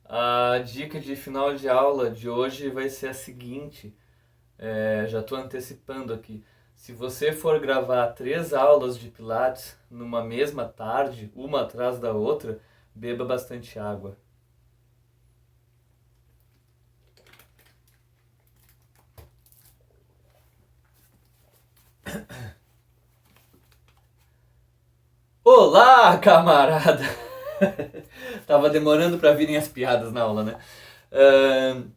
A dica de final de aula de hoje vai ser a seguinte, já estou antecipando aqui. Se você for gravar 3 aulas de Pilates numa mesma tarde, uma atrás da outra, beba bastante água. Olá, camarada! Tava demorando para virem as piadas na aula, né? Ahn,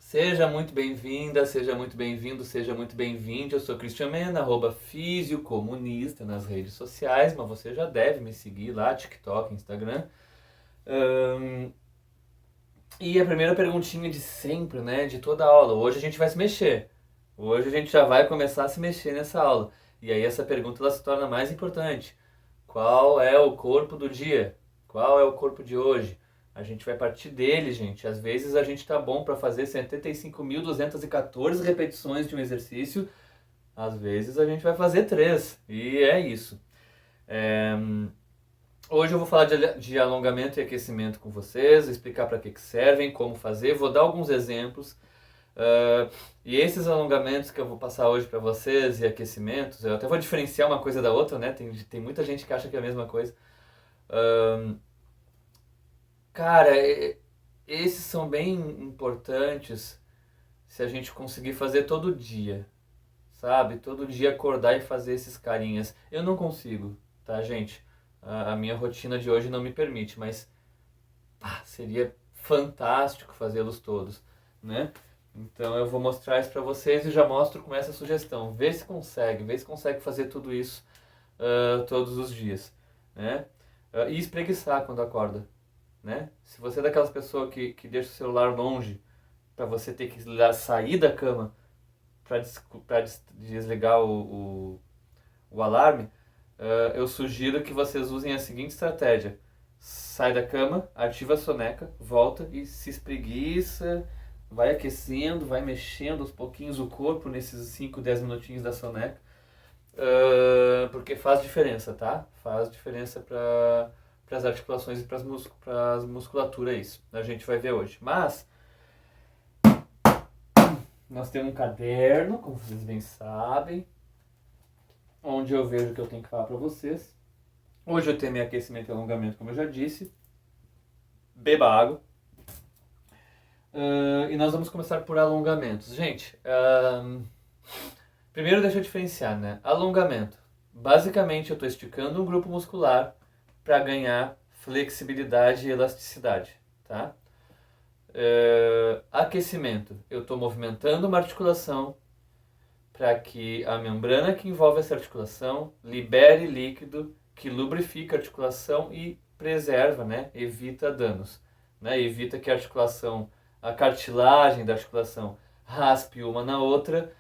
Seja muito bem-vinda, seja muito bem-vindo, seja muito bem-vinde. Eu sou Christian Mena, @fisiocomunista nas redes sociais, mas você já deve me seguir lá, TikTok, Instagram. Ahn, e a primeira perguntinha de sempre, né, de toda a aula. Hoje a gente vai se mexer. Hoje a gente já vai começar a se mexer nessa aula. E aí essa pergunta ela se torna mais importante. Qual é o corpo do dia? Qual é o corpo de hoje? A gente vai partir dele, gente. Às vezes a gente tá bom para fazer 75.214 repetições de um exercício. Às vezes a gente vai fazer 3. E é isso. É, Hoje eu vou falar de alongamento e aquecimento com vocês, explicar para que servem, como fazer, vou dar alguns exemplos. E esses alongamentos que eu vou passar hoje para vocês e aquecimentos, eu até vou diferenciar uma coisa da outra, né? Tem muita gente que acha que é a mesma coisa. Cara, esses são bem importantes se a gente conseguir fazer todo dia, sabe? Todo dia acordar e fazer esses carinhas. Eu não consigo, tá, gente? A minha rotina de hoje não me permite, mas seria fantástico fazê-los todos, né? Então eu vou mostrar isso para vocês e já mostro com essa sugestão. Vê se consegue fazer tudo isso todos os dias, né? E espreguiçar quando acorda, né? Se você é daquelas pessoas que deixa o celular longe para você ter que sair da cama para desligar o alarme, eu sugiro que vocês usem a seguinte estratégia. Sai da cama, ativa a soneca, volta e se espreguiça, vai aquecendo, vai mexendo aos pouquinhos o corpo nesses 5, 10 minutinhos da soneca, porque faz diferença, tá? Faz diferença para as articulações e para as musculatura isso. A gente vai ver hoje. Mas nós temos um caderno, como vocês bem sabem, onde eu vejo o que eu tenho que falar para vocês. Hoje eu tenho meu aquecimento e alongamento, como eu já disse. Beba água. E nós vamos começar por alongamentos. Gente, primeiro deixa eu diferenciar, né? Alongamento. Basicamente eu estou esticando um grupo muscular para ganhar flexibilidade e elasticidade, tá? Aquecimento. Eu estou movimentando uma articulação para que a membrana que envolve essa articulação libere líquido que lubrifica a articulação e preserva, né? Evita danos, né? Evita que a cartilagem da articulação raspe uma na outra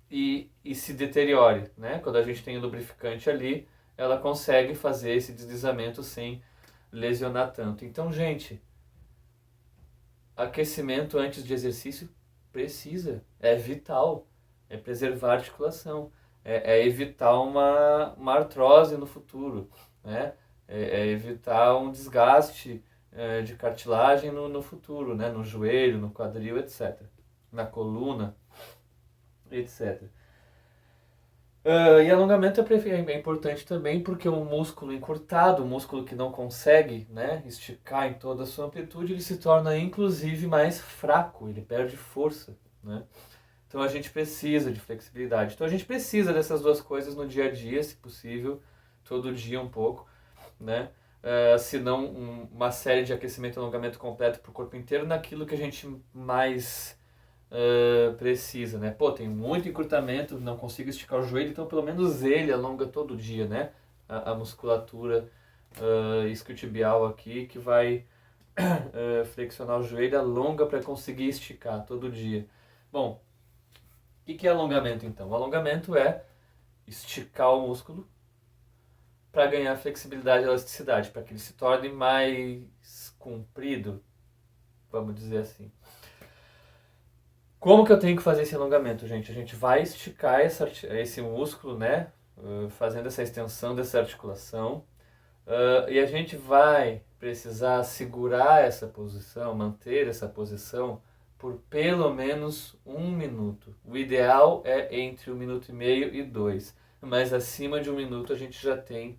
e se deteriore, né? Quando a gente tem o lubrificante ali, ela consegue fazer esse deslizamento sem lesionar tanto. Então, gente, aquecimento antes de exercício é vital, é preservar a articulação, é evitar uma artrose no futuro, né? É evitar um desgaste de cartilagem no futuro, né? No joelho, no quadril, etc. Na coluna, etc. E alongamento é importante também porque o músculo encurtado, o músculo que não consegue, né, esticar em toda a sua amplitude, ele se torna inclusive mais fraco, ele perde força, né? Então a gente precisa de flexibilidade. Então a gente precisa dessas duas coisas no dia a dia, se possível, todo dia um pouco, né? Se não uma série de aquecimento e alongamento completo para o corpo inteiro naquilo que a gente mais precisa, né? Pô, tem muito encurtamento, não consigo esticar o joelho, então pelo menos ele alonga todo dia, né? A musculatura isquiotibial aqui que vai flexionar o joelho, alonga para conseguir esticar todo dia. Bom, o que é alongamento então? O alongamento é esticar o músculo para ganhar flexibilidade e elasticidade, para que ele se torne mais comprido, vamos dizer assim. Como que eu tenho que fazer esse alongamento, gente? A gente vai esticar esse músculo, né? Fazendo essa extensão dessa articulação. E a gente vai precisar segurar essa posição, manter essa posição por pelo menos 1 minuto. O ideal é entre 1 minuto e meio e 2, mas acima de 1 minuto a gente já tem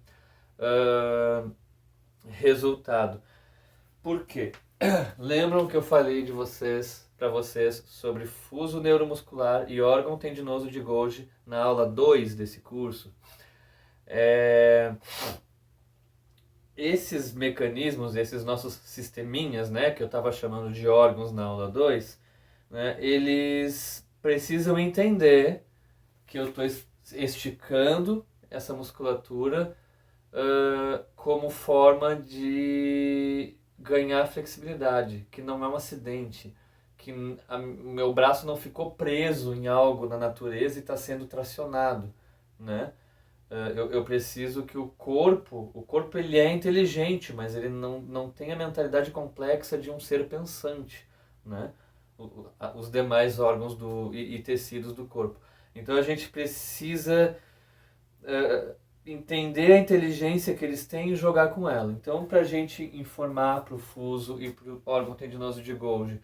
resultado. Por quê? Lembram que eu falei para vocês sobre fuso neuromuscular e órgão tendinoso de Golgi na aula 2 desse curso? Esses mecanismos, esses nossos sisteminhas, né, que eu estava chamando de órgãos na aula 2, né, eles precisam entender que eu estou esticando essa musculatura como forma de ganhar flexibilidade, que não é um acidente, que o meu braço não ficou preso em algo na natureza e está sendo tracionado, né? Eu preciso que o corpo ele é inteligente, mas ele não tem a mentalidade complexa de um ser pensante, né? Os demais órgãos e tecidos do corpo. Então a gente precisa entender a inteligência que eles têm e jogar com ela. Então, para a gente informar para o fuso e para o órgão tendinoso de Golgi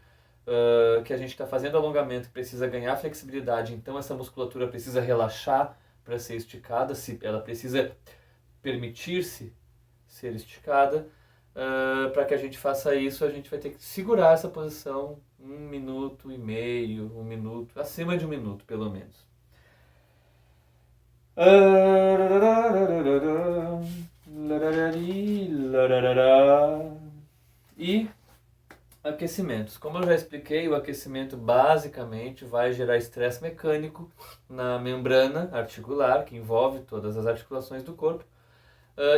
que a gente está fazendo alongamento, precisa ganhar flexibilidade, então essa musculatura precisa relaxar para ser esticada, ela precisa permitir-se ser esticada. Para que a gente faça isso, a gente vai ter que segurar essa posição 1 minuto e meio, 1 minuto, acima de 1 minuto pelo menos. E aquecimentos. Como eu já expliquei, o aquecimento basicamente vai gerar estresse mecânico na membrana articular, que envolve todas as articulações do corpo,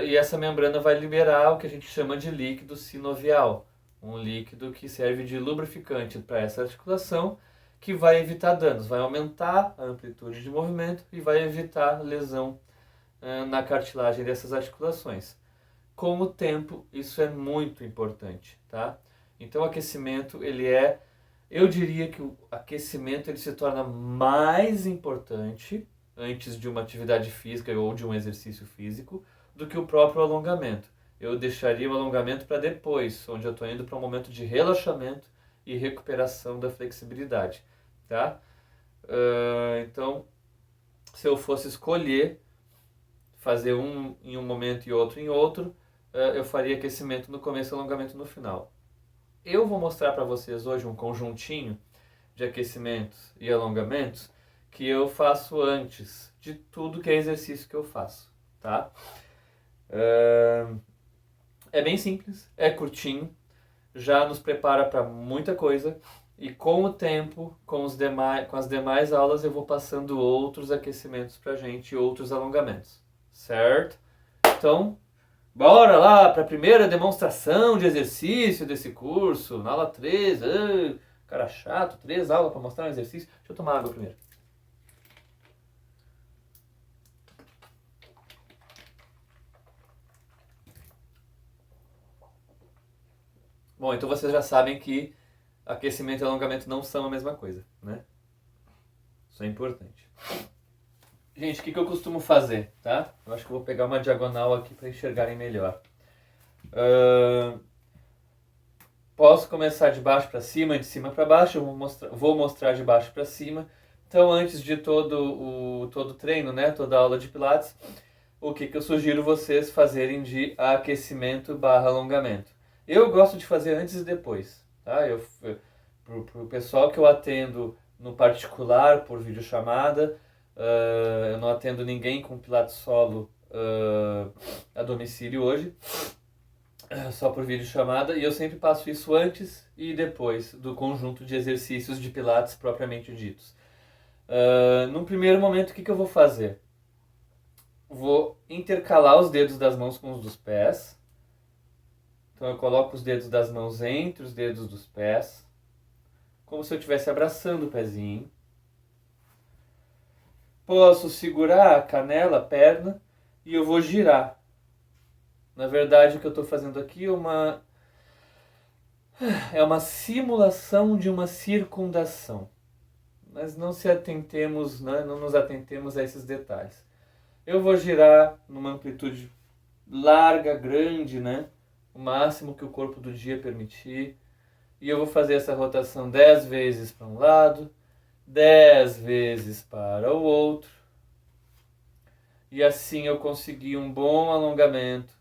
e essa membrana vai liberar o que a gente chama de líquido sinovial, um líquido que serve de lubrificante para essa articulação, que vai evitar danos, vai aumentar a amplitude de movimento e vai evitar lesão na cartilagem dessas articulações. Com o tempo, isso é muito importante, tá? Então, o aquecimento, eu diria que o aquecimento ele se torna mais importante antes de uma atividade física ou de um exercício físico do que o próprio alongamento. Eu deixaria o alongamento para depois, onde eu estou indo para um momento de relaxamento e recuperação da flexibilidade, tá? Então, se eu fosse escolher fazer um em um momento e outro em outro, eu faria aquecimento no começo e alongamento no final. Eu vou mostrar para vocês hoje um conjuntinho de aquecimentos e alongamentos que eu faço antes de tudo que é exercício que eu faço, tá? É bem simples, é curtinho, já nos prepara para muita coisa e com o tempo, com as demais aulas, eu vou passando outros aquecimentos para a gente e outros alongamentos, certo? Então, bora lá para a primeira demonstração de exercício desse curso, na aula 3. Cara chato, 3 aulas para mostrar um exercício. Deixa eu tomar água primeiro. Bom, então vocês já sabem que aquecimento e alongamento não são a mesma coisa, né? Isso é importante. Gente, o que eu costumo fazer, tá? Eu acho que eu vou pegar uma diagonal aqui para enxergarem melhor. Posso começar de baixo para cima, de cima para baixo. Eu vou mostrar de baixo para cima. Então, antes de todo o treino, né, toda a aula de Pilates, o que eu sugiro vocês fazerem de aquecimento/alongamento. Eu gosto de fazer antes e depois, tá? Pro pessoal que eu atendo no particular, por videochamada, eu não atendo ninguém com Pilates solo a domicílio hoje, só por videochamada, e eu sempre passo isso antes e depois do conjunto de exercícios de Pilates propriamente ditos. Num primeiro momento, o que eu vou fazer? Vou intercalar os dedos das mãos com os dos pés. Então eu coloco os dedos das mãos entre os dedos dos pés, como se eu estivesse abraçando o pezinho. Posso segurar a canela, a perna, e eu vou girar. Na verdade, o que eu estou fazendo aqui é uma simulação de uma circundação. Mas não nos atentemos a esses detalhes. Eu vou girar numa amplitude larga, grande, né? o máximo que o corpo do dia permitir. E eu vou fazer essa rotação 10 vezes para um lado, 10 vezes para o outro. E assim eu consegui um bom alongamento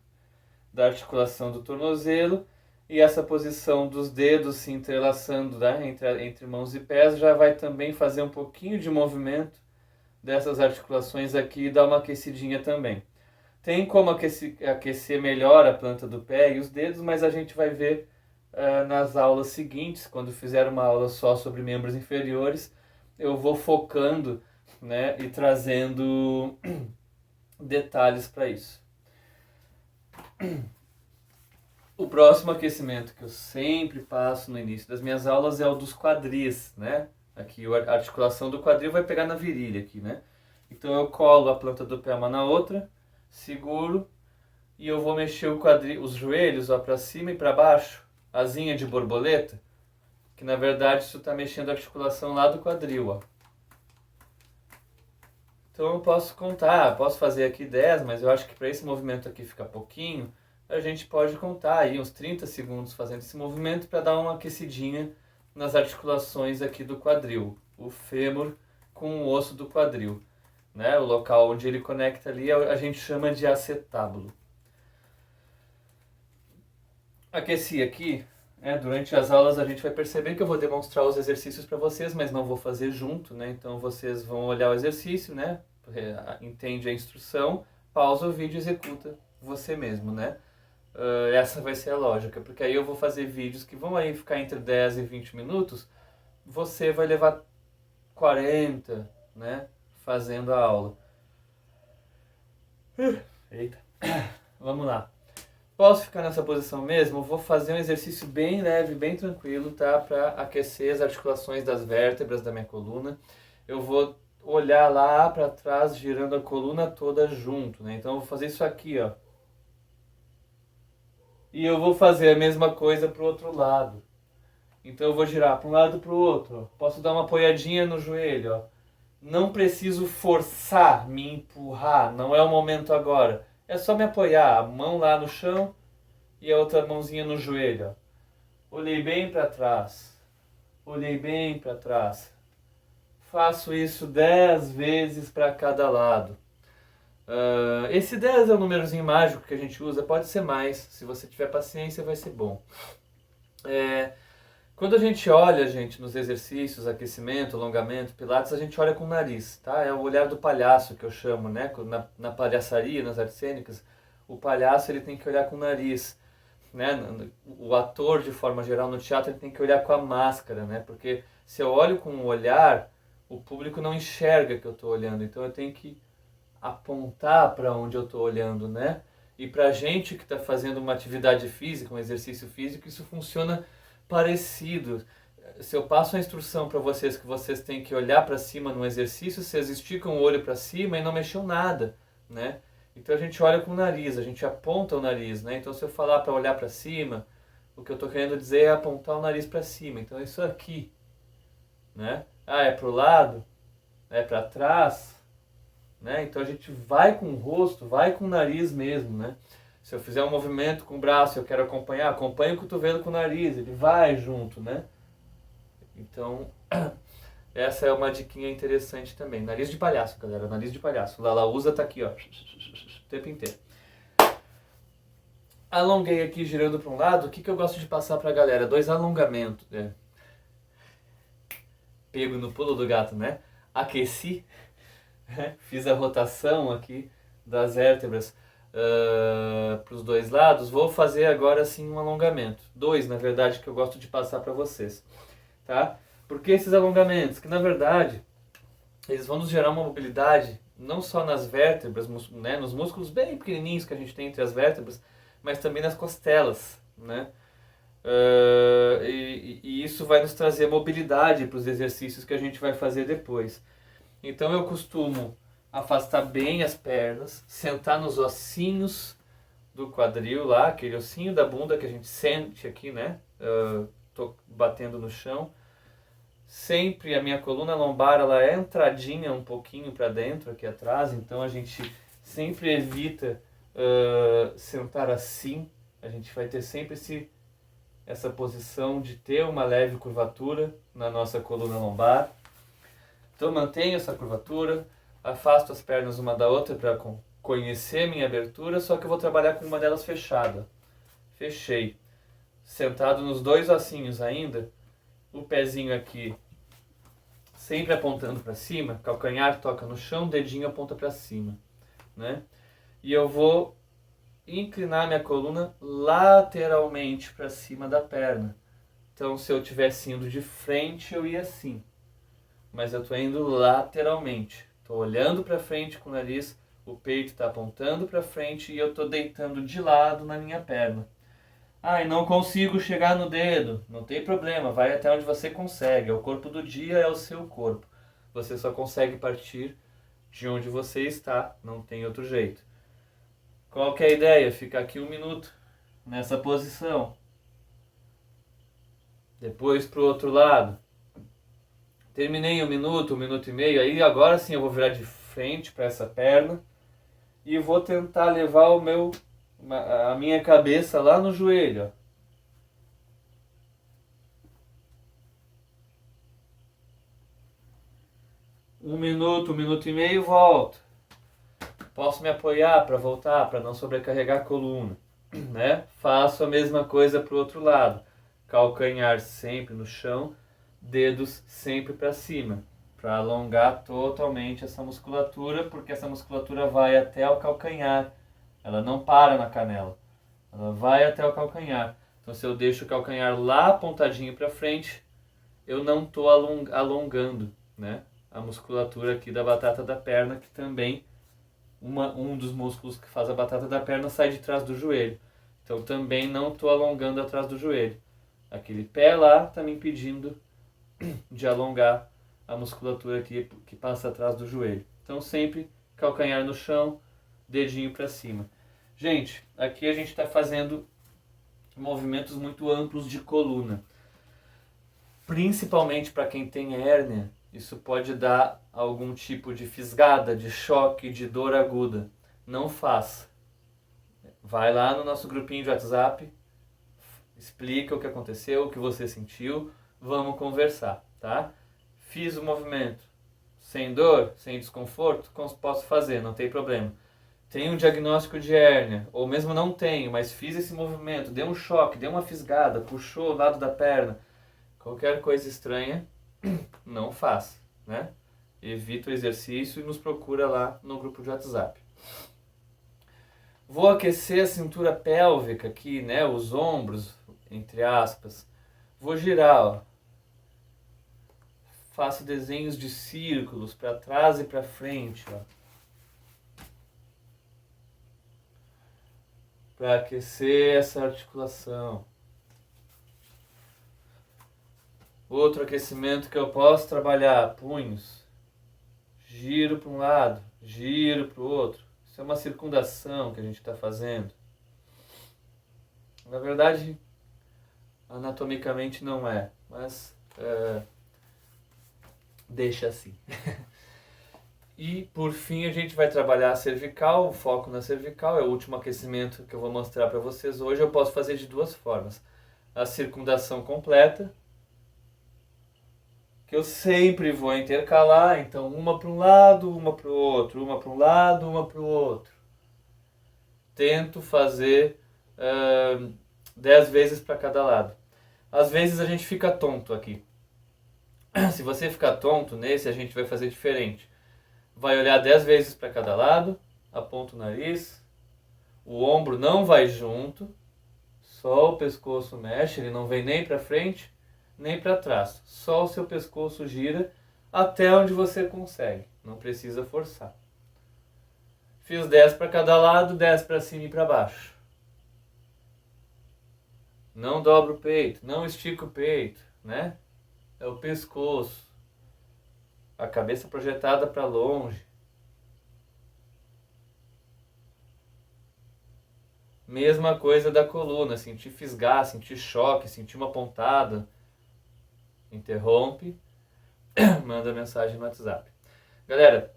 da articulação do tornozelo. E essa posição dos dedos se entrelaçando, né, entre mãos e pés já vai também fazer um pouquinho de movimento dessas articulações aqui e dar uma aquecidinha também. Tem como aquecer melhor a planta do pé e os dedos, mas a gente vai ver nas aulas seguintes, quando fizer uma aula só sobre membros inferiores, eu vou focando, né, e trazendo detalhes para isso. O próximo aquecimento que eu sempre passo no início das minhas aulas é o dos quadris, né? Aqui a articulação do quadril vai pegar na virilha aqui, né? Então eu colo a planta do pé uma na outra, seguro e eu vou mexer o quadril, os joelhos para cima e para baixo, asinha de borboleta, que na verdade isso está mexendo a articulação lá do quadril, ó. Então eu posso contar, posso fazer aqui 10, mas eu acho que para esse movimento aqui ficar pouquinho, a gente pode contar aí uns 30 segundos fazendo esse movimento para dar uma aquecidinha nas articulações aqui do quadril, o fêmur com o osso do quadril, né? O local onde ele conecta ali a gente chama de acetábulo. Aqueci aqui, durante as aulas a gente vai perceber que eu vou demonstrar os exercícios para vocês, mas não vou fazer junto, né? Então vocês vão olhar o exercício, né? Entende a instrução, pausa o vídeo e executa você mesmo, né? Essa vai ser a lógica, porque aí eu vou fazer vídeos que vão aí ficar entre 10 e 20 minutos, você vai levar 40, né, fazendo a aula. Eita, vamos lá. Posso ficar nessa posição mesmo? Vou fazer um exercício bem leve, bem tranquilo, tá? Para aquecer as articulações das vértebras da minha coluna. Eu vou olhar lá para trás, girando a coluna toda junto, né? Então eu vou fazer isso aqui, ó. E eu vou fazer a mesma coisa para o outro lado. Então eu vou girar para um lado e para o outro. Ó. Posso dar uma apoiadinha no joelho. Ó. Não preciso forçar, me empurrar. Não é o momento agora. É só me apoiar. A mão lá no chão e a outra mãozinha no joelho. Ó. Olhei bem para trás. Olhei bem para trás. Faço isso 10 vezes para cada lado. Esse 10 é o númerozinho mágico que a gente usa, pode ser mais, se você tiver paciência vai ser bom. Quando a gente olha, gente, nos exercícios, aquecimento, alongamento, pilates, a gente olha com o nariz, tá? É o olhar do palhaço que eu chamo, né? Na palhaçaria, nas artes cênicas, o palhaço ele tem que olhar com o nariz, né? O ator, de forma geral, no teatro, ele tem que olhar com a máscara, né? Porque se eu olho com o olhar, o público não enxerga que eu estou olhando, então eu tenho que apontar para onde eu estou olhando, né? E para a gente que está fazendo uma atividade física, um exercício físico, isso funciona parecido. Se eu passo a instrução para vocês que vocês têm que olhar para cima no exercício, vocês esticam o olho para cima e não mexeu nada, né? Então a gente olha com o nariz, a gente aponta o nariz, né? Então se eu falar para olhar para cima, o que eu estou querendo dizer é apontar o nariz para cima. Então isso aqui, né? É para o lado, é para trás. Né? Então a gente vai com o rosto, vai com o nariz mesmo, né? Se eu fizer um movimento com o braço, eu quero acompanhar, acompanho o cotovelo com o nariz, ele vai junto, né? Então, essa é uma diquinha interessante também. Nariz de palhaço, galera, nariz de palhaço. Lala usa tá aqui, ó, o tempo inteiro. Alonguei aqui, girando para um lado. O que eu gosto de passar pra galera? 2 alongamentos, né? Pego no pulo do gato, né? Aqueci. Fiz a rotação aqui das vértebras para os 2 lados. Vou fazer agora sim um alongamento. 2, na verdade, que eu gosto de passar para vocês. Tá? Por que esses alongamentos? Que na verdade eles vão nos gerar uma mobilidade não só nas vértebras, né, nos músculos bem pequenininhos que a gente tem entre as vértebras, mas também nas costelas. Né? E isso vai nos trazer mobilidade para os exercícios que a gente vai fazer depois. Então eu costumo afastar bem as pernas, sentar nos ossinhos do quadril lá, aquele ossinho da bunda que a gente sente aqui, né? Tô batendo no chão. Sempre a minha coluna lombar ela é entradinha um pouquinho para dentro aqui atrás, então a gente sempre evita sentar assim. A gente vai ter sempre essa posição de ter uma leve curvatura na nossa coluna lombar. Então mantenho essa curvatura, afasto as pernas uma da outra para conhecer minha abertura, só que eu vou trabalhar com uma delas fechada. Fechei. Sentado nos dois ossinhos ainda, o pezinho aqui sempre apontando para cima, calcanhar toca no chão, dedinho aponta para cima, né? E eu vou inclinar minha coluna lateralmente para cima da perna. Então, se eu tivesse indo de frente, eu ia assim. Mas eu estou indo lateralmente. Estou olhando para frente com o nariz, o peito está apontando para frente e eu estou deitando de lado na minha perna. Ah, e não consigo chegar no dedo. Não tem problema, vai até onde você consegue. O corpo do dia é o seu corpo. Você só consegue partir de onde você está, não tem outro jeito. Qual que é a ideia? Ficar aqui 1 minuto nessa posição. Depois para o outro lado. Terminei 1 minuto, 1 minuto e meio. Aí agora sim eu vou virar de frente para essa perna e vou tentar levar a minha cabeça lá no joelho. Ó. Um minuto e meio, volto. Posso me apoiar para voltar, para não sobrecarregar a coluna, né? Faço a mesma coisa para o outro lado. Calcanhar sempre no chão, dedos sempre para cima, para alongar totalmente essa musculatura, porque essa musculatura vai até o calcanhar. Ela não para na canela. Ela vai até o calcanhar. Então, se eu deixo o calcanhar lá apontadinho para frente, eu não estou alongando, né? A musculatura aqui da batata da perna, que também um dos músculos que faz a batata da perna sai de trás do joelho. Então também não estou alongando atrás do joelho. Aquele pé lá está me impedindo de alongar a musculatura aqui que passa atrás do joelho. Então sempre calcanhar no chão, dedinho para cima. Gente, aqui a gente está fazendo movimentos muito amplos de coluna. Principalmente para quem tem hérnia, isso pode dar algum tipo de fisgada, de choque, de dor aguda. Não faça. Vai lá no nosso grupinho de WhatsApp, explica o que aconteceu, o que você sentiu, vamos conversar, tá? Fiz o movimento sem dor, sem desconforto, posso fazer, não tem problema. Tenho um diagnóstico de hérnia, ou mesmo não tenho, mas fiz esse movimento, deu um choque, deu uma fisgada, puxou o lado da perna, qualquer coisa estranha, não faça, né? Evita o exercício e nos procura lá no grupo de WhatsApp. Vou aquecer a cintura pélvica aqui, né? Os ombros, entre aspas. Vou girar, ó. Faço desenhos de círculos para trás e para frente, ó. Para aquecer essa articulação. Outro aquecimento que eu posso trabalhar, punhos. Giro para um lado, giro para o outro. Isso é uma circundação que a gente está fazendo. Na verdade, anatomicamente não é, mas deixa assim. E por fim a gente vai trabalhar a cervical, o foco na cervical, é o último aquecimento que eu vou mostrar para vocês hoje. Eu posso fazer de duas formas. A circundação completa, que eu sempre vou intercalar, então uma para um lado, uma para o outro, uma para um lado, uma para o outro. Tento fazer 10 vezes para cada lado. Às vezes a gente fica tonto aqui. Se você ficar tonto nesse, a gente vai fazer diferente. Vai olhar 10 vezes para cada lado, aponta o nariz, o ombro não vai junto, só o pescoço mexe, ele não vem nem para frente, nem para trás. Só o seu pescoço gira até onde você consegue, não precisa forçar. Fiz 10 para cada lado, 10 para cima e para baixo. Não dobra o peito, não estica o peito, né? É o pescoço. A cabeça projetada para longe. Mesma coisa da coluna, sentir fisgar, sentir choque, sentir uma pontada. Interrompe, manda mensagem no WhatsApp. Galera,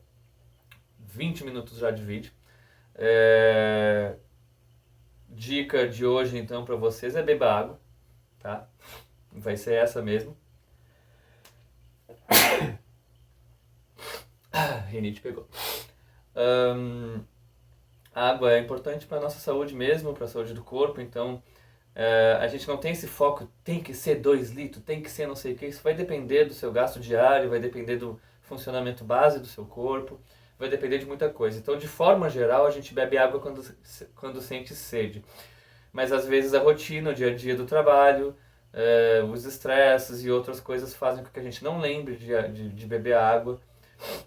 20 minutos já de vídeo. dica de hoje, então, para vocês é beba água, tá? Vai ser essa mesmo. Rinite pegou. A água é importante para a nossa saúde mesmo, para a saúde do corpo, então a gente não tem esse foco, tem que ser 2 litros, tem que ser não sei o que, isso vai depender do seu gasto diário, vai depender do funcionamento base do seu corpo, vai depender de muita coisa. Então, de forma geral, a gente bebe água quando sente sede. Mas às vezes a rotina, o dia a dia do trabalho, os estresses e outras coisas fazem com que a gente não lembre de beber água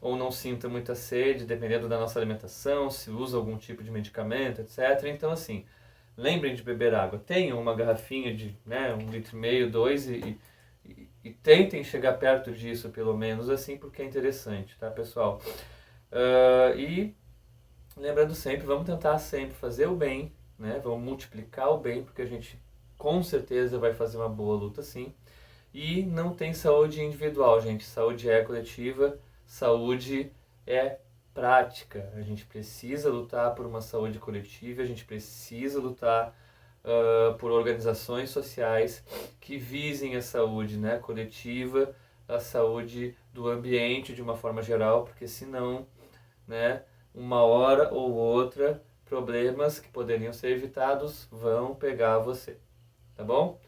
ou não sinta muita sede, dependendo da nossa alimentação, se usa algum tipo de medicamento, etc. Então, assim, lembrem de beber água. Tenham uma garrafinha de 1,5 litro, 2 e tentem chegar perto disso, pelo menos, assim, porque é interessante, tá, pessoal? E lembrando sempre, vamos tentar sempre fazer o bem, né? Vamos multiplicar o bem, porque a gente com certeza vai fazer uma boa luta, sim. E não tem saúde individual, gente. Saúde é coletiva, saúde é prática. A gente precisa lutar por uma saúde coletiva, a gente precisa lutar por organizações sociais que visem a saúde, né, coletiva, a saúde do ambiente de uma forma geral, porque senão, né, uma hora ou outra, problemas que poderiam ser evitados vão pegar você, tá bom?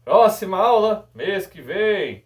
Próxima aula, mês que vem!